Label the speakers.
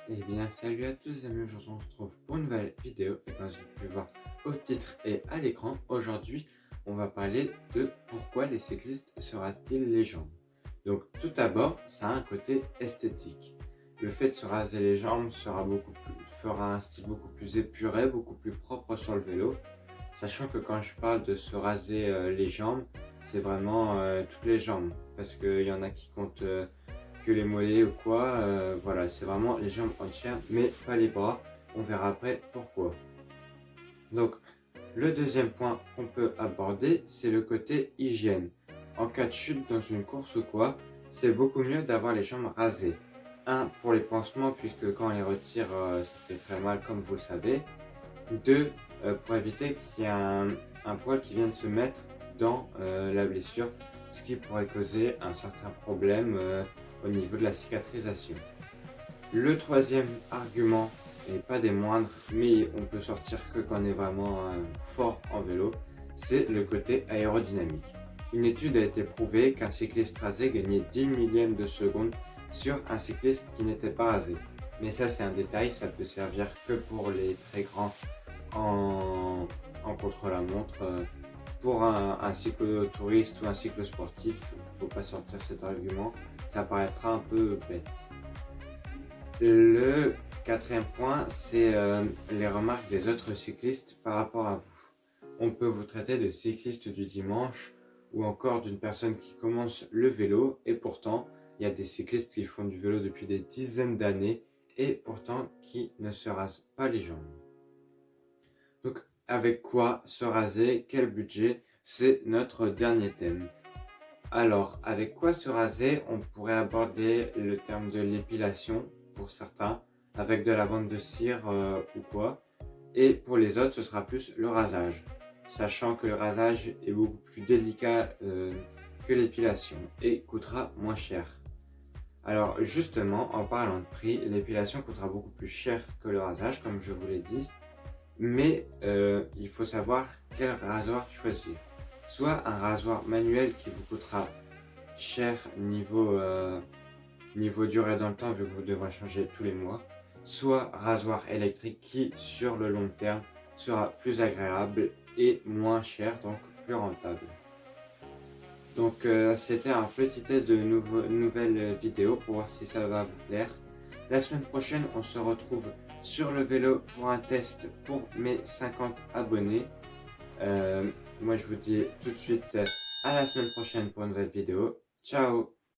Speaker 1: Eh bien, salut à tous les amis, aujourd'hui on se retrouve pour une nouvelle vidéo et comme vous avez pu voir au titre et à l'écran, aujourd'hui on va parler de pourquoi les cyclistes se rasent-ils les jambes. Donc tout d'abord, ça a un côté esthétique. Le fait de se raser les jambes fera un style beaucoup plus épuré, beaucoup plus propre sur le vélo. Sachant que quand je parle de se raser les jambes, c'est vraiment toutes les jambes. Parce qu'il y en a qui comptent que les mollets ou quoi. Voilà, c'est vraiment les jambes entières, mais pas les bras. On verra après pourquoi. Donc, le deuxième point qu'on peut aborder, c'est le côté hygiène. En cas de chute dans une course ou quoi, c'est beaucoup mieux d'avoir les jambes rasées. Un, pour les pansements, puisque quand on les retire, ça fait très mal, comme vous le savez. Deux, pour éviter qu'il y ait un poil qui vienne se mettre dans la blessure, ce qui pourrait causer un certain problème au niveau de la cicatrisation. Le troisième argument, et pas des moindres, mais on peut sortir que quand on est vraiment fort en vélo, c'est le côté aérodynamique. Une étude a été prouvée qu'un cycliste rasé gagnait 10 millièmes de seconde sur un cycliste qui n'était pas rasé. Mais ça c'est un détail, ça peut servir que pour les très grands en contre-la-montre. Pour un cyclotouriste ou un cyclosportif, il ne faut pas sortir cet argument, ça paraîtra un peu bête. Le quatrième point, c'est les remarques des autres cyclistes par rapport à vous. On peut vous traiter de cycliste du dimanche ou encore d'une personne qui commence le vélo et pourtant, il y a des cyclistes qui font du vélo depuis des dizaines d'années et pourtant qui ne se rasent pas les jambes. Donc, avec quoi se raser? Quel budget? C'est notre dernier thème. Alors, avec quoi se raser? On pourrait aborder le terme de l'épilation pour certains, avec de la bande de cire ou quoi. Et pour les autres, ce sera plus le rasage, sachant que le rasage est beaucoup plus délicat que l'épilation et coûtera moins cher. Alors justement, en parlant de prix, l'épilation coûtera beaucoup plus cher que le rasage, comme je vous l'ai dit. Mais il faut savoir quel rasoir choisir. Soit un rasoir manuel qui vous coûtera cher niveau durée dans le temps vu que vous devrez changer tous les mois. Soit rasoir électrique qui sur le long terme sera plus agréable et moins cher, donc plus rentable. Donc c'était un petit test de nouvelle vidéo pour voir si ça va vous plaire. La semaine prochaine, on se retrouve sur le vélo pour un test pour mes 50 abonnés. Moi, je vous dis tout de suite à la semaine prochaine pour une nouvelle vidéo. Ciao!